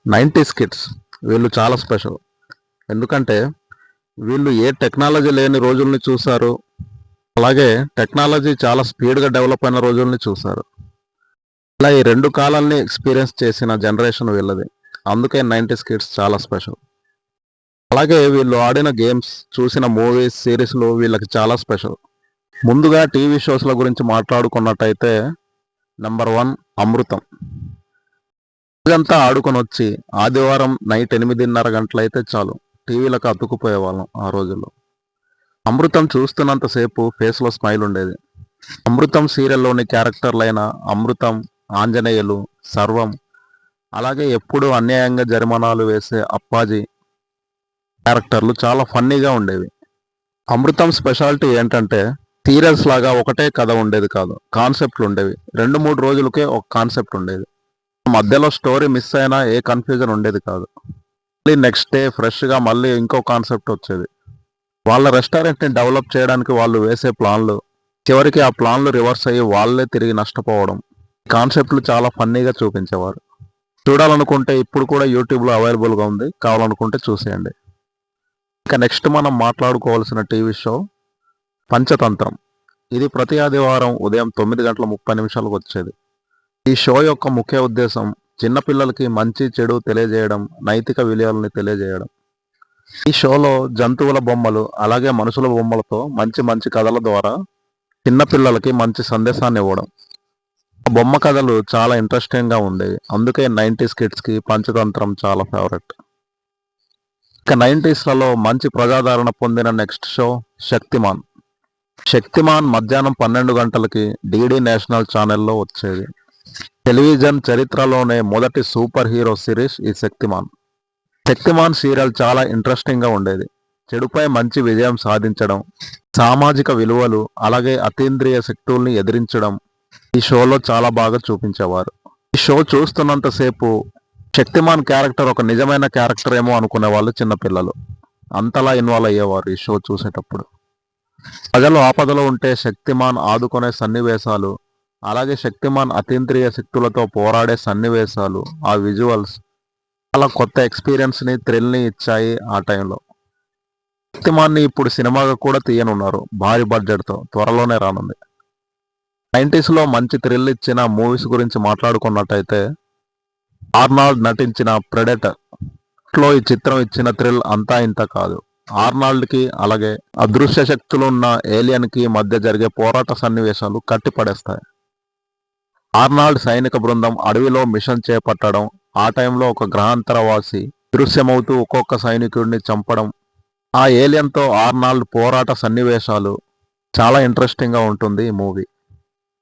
90s kids వీళ్ళు చాలా special. ఎందుకంటే వీళ్ళు ఏ టెక్నాలజీ లేని రోజుల్ని చూశారు. అలాగే టెక్నాలజీ చాలా స్పీడ్గా డెవలప్ అయిన రోజుల్ని చూశారు. ఇలా ఈ రెండు కాలాల్ని ఎక్స్పీరియన్స్ చేసిన జనరేషన్ వీళ్ళది. అందుకే 90s కిడ్స్ చాలా స్పెషల్. అలాగే వీళ్ళు ఆడిన గేమ్స్, చూసిన మూవీస్, సిరీస్లు వీళ్ళకి చాలా స్పెషల్. ముందుగా టీవీ షోస్ల గురించి మాట్లాడుకున్నట్టయితే నెంబర్ 1 అమృతం. రోజంతా ఆడుకొని వచ్చి ఆదివారం నైట్ 8:30 గంటలైతే చాలు టీవీలకు అతుక్కుపోయేవాళ్ళం ఆ రోజుల్లో. అమృతం చూస్తున్నంతసేపు ఫేస్లో స్మైల్ ఉండేది. అమృతం సీరియల్లోని క్యారెక్టర్లైన అమృతం, ఆంజనేయులు, సర్వం, అలాగే ఎప్పుడూ అన్యాయంగా జరిమానాలు వేసే అప్పాజీ క్యారెక్టర్లు చాలా ఫన్నీగా ఉండేవి. అమృతం స్పెషాలిటీ ఏంటంటే సీరియల్స్ లాగా ఒకటే కథ ఉండేది కాదు, కాన్సెప్ట్లు ఉండేవి. 2-3 రోజులకే ఒక కాన్సెప్ట్ ఉండేది. మధ్యలో స్టోరీ మిస్ అయినా ఏ కన్ఫ్యూజన్ ఉండేది కాదు. మళ్ళీ నెక్స్ట్ డే ఫ్రెష్గా మళ్ళీ ఇంకో కాన్సెప్ట్ వచ్చేది. వాళ్ళ రెస్టారెంట్ని డెవలప్ చేయడానికి వాళ్ళు వేసే ప్లాన్లు, చివరికి ఆ ప్లాన్లు రివర్స్ అయ్యి వాళ్ళే తిరిగి నష్టపోవడం, కాన్సెప్ట్లు చాలా ఫన్నీగా చూపించేవారు. చూడాలనుకుంటే ఇప్పుడు కూడా యూట్యూబ్లో అవైలబుల్గా ఉంది, కావాలనుకుంటే చూసేయండి. ఇక నెక్స్ట్ మనం మాట్లాడుకోవాల్సిన టీవీ షో పంచతంత్రం. ఇది ప్రతి ఆదివారం ఉదయం 9:30 వచ్చేది. ఈ షో యొక్క ముఖ్య ఉద్దేశం చిన్నపిల్లలకి మంచి చెడు తెలియజేయడం, నైతిక విలువల్ని తెలియజేయడం. ఈ షోలో జంతువుల బొమ్మలు అలాగే మనుషుల బొమ్మలతో మంచి మంచి కథల ద్వారా చిన్నపిల్లలకి మంచి సందేశాన్ని ఇవ్వడం. బొమ్మ కథలు చాలా ఇంట్రెస్టింగ్గా ఉండేవి. అందుకే 90s కిడ్స్కి పంచతంత్రం చాలా ఫేవరెట్. ఇక 90sలలో మంచి ప్రజాదరణ పొందిన నెక్స్ట్ షో శక్తిమాన్. శక్తిమాన్ మధ్యాహ్నం 12 గంటలకి డీడీ నేషనల్ ఛానల్లో వచ్చేది. టెలివిజన్ చరిత్రలోనే మొదటి సూపర్ హీరో సిరీస్ ఈ శక్తిమాన్. శక్తిమాన్ సీరియల్ చాలా ఇంట్రెస్టింగ్గా ఉండేది. చెడుపై మంచి విజయం సాధించడం, సామాజిక విలువలు, అలాగే అతీంద్రియ శక్తుల్ని ఎదిరించడం ఈ షోలో చాలా బాగా చూపించేవారు. ఈ షో చూస్తున్నంతసేపు శక్తిమాన్ క్యారెక్టర్ ఒక నిజమైన క్యారెక్టర్ ఏమో అనుకునే వాళ్ళు చిన్నపిల్లలు. అంతలా ఇన్వాల్వ్ అయ్యేవారు ఈ షో చూసేటప్పుడు. ప్రజలు ఆపదలో ఉంటే శక్తిమాన్ ఆదుకునే సన్నివేశాలు, అలాగే శక్తిమాన్ అతీంద్రియ శక్తులతో పోరాడే సన్నివేశాలు, ఆ విజువల్స్ చాలా కొత్త ఎక్స్పీరియన్స్ని, థ్రిల్ని ఇచ్చాయి ఆ టైంలో. శక్తిమాన్ని ఇప్పుడు సినిమాగా కూడా తీయనున్నారు భారీ బడ్జెట్తో, త్వరలోనే రానుంది. 90sలో మంచి థ్రిల్ ఇచ్చిన మూవీస్ గురించి మాట్లాడుకున్నట్టయితే ఆర్నాల్డ్ నటించిన ప్రెడేటర్ లో ఈ చిత్రం ఇచ్చిన థ్రిల్ అంతా ఇంత కాదు. ఆర్నాల్డ్కి అలాగే అదృశ్య శక్తులున్న ఏలియన్కి మధ్య జరిగే పోరాట సన్నివేశాలు కట్టిపడేస్తాయి. ఆర్నాల్డ్ సైనిక బృందం అడవిలో మిషన్ చేపట్టడం, ఆ టైంలో ఒక గ్రహాంతరవాసి దృశ్యమవుతూ ఒక్కొక్క సైనికుడిని చంపడం, ఆ ఏలియన్తో ఆర్నాల్డ్ పోరాట సన్నివేశాలు చాలా ఇంట్రెస్టింగ్గా ఉంటుంది ఈ మూవీ.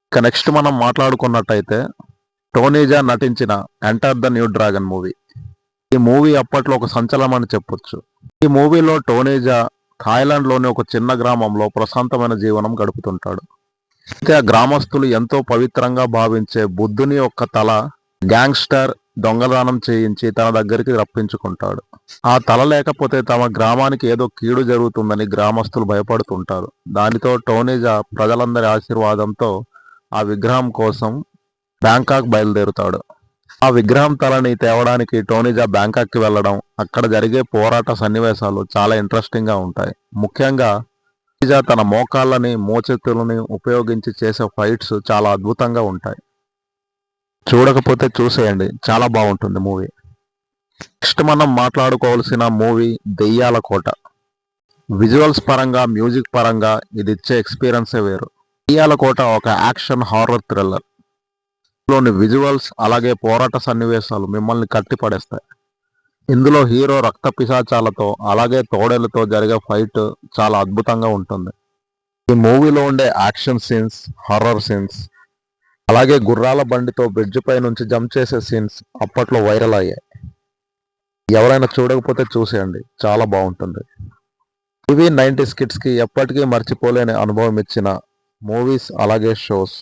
ఇక నెక్స్ట్ మనం మాట్లాడుకున్నట్టయితే టోనీజా నటించిన enter the new dragon movie. ఈ మూవీ అప్పట్లో ఒక సంచలనం అని చెప్పొచ్చు. ఈ మూవీలో టోనీజా థాయిలాండ్లోని ఒక చిన్న గ్రామంలో ప్రశాంతమైన జీవనం గడుపుతుంటాడు. అయితే ఆ గ్రామస్తులు ఎంతో పవిత్రంగా భావించే బుద్ధుని యొక్క తల గ్యాంగ్స్టర్ దొంగదానం చేయించి తన దగ్గరికి రప్పించుకుంటాడు. ఆ తల లేకపోతే తమ గ్రామానికి ఏదో కీడు జరుగుతుందని గ్రామస్తులు భయపడుతుంటారు. దానితో టోనీజా ప్రజలందరి ఆశీర్వాదంతో ఆ విగ్రహం కోసం బ్యాంకాక్ బయలుదేరుతాడు. ఆ విగ్రహం తలని తేవడానికి టోనీజా బ్యాంకాక్కి వెళ్ళడం, అక్కడ జరిగే పోరాట సన్నివేశాలు చాలా ఇంట్రెస్టింగ్గా ఉంటాయి. ముఖ్యంగా టోనీజా తన మోకాళ్ళని, మోచేతులని ఉపయోగించి చేసే ఫైట్స్ చాలా అద్భుతంగా ఉంటాయి. చూడకపోతే చూసేయండి, చాలా బాగుంటుంది మూవీ. నెక్స్ట్ మనం మాట్లాడుకోవాల్సిన మూవీ దెయ్యాల కోట. విజువల్స్ పరంగా, మ్యూజిక్ పరంగా ఇది ఇచ్చే ఎక్స్పీరియన్సే వేరు. దెయ్యాల కోట ఒక యాక్షన్ హారర్ థ్రిల్లర్. లోని విజువల్స్ అలాగే పోరాట సన్నివేశాలు మిమ్మల్ని కట్టిపడేస్తాయి. ఇందులో హీరో రక్త పిశాచాలతో అలాగే తోడేలతో జరిగే ఫైట్ చాలా అద్భుతంగా ఉంటుంది. ఈ మూవీలో ఉండే యాక్షన్ సీన్స్, హర్రర్ సీన్స్, అలాగే గుర్రాల బండితో బ్రిడ్జ్ పై నుంచి జంప్ చేసే సీన్స్ అప్పట్లో వైరల్ అయ్యాయి. ఎవరైనా చూడకపోతే చూసేయండి, చాలా బాగుంటుంది. ఇవి 90s కిడ్స్కి ఎప్పటికీ మర్చిపోలేని అనుభవం ఇచ్చిన మూవీస్ అలాగే షోస్.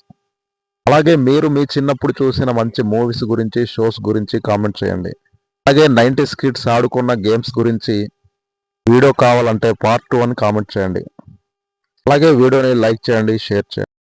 అలాగే మీరు మీ చిన్నప్పుడు చూసిన మంచి మూవీస్ గురించి, షోస్ గురించి కామెంట్ చేయండి. అలాగే 90s కిడ్స్ ఆడుకున్న గేమ్స్ గురించి వీడియో కావాలంటే పార్ట్ 2 అని కామెంట్ చేయండి. అలాగే వీడియోని లైక్ చేయండి, షేర్ చేయండి.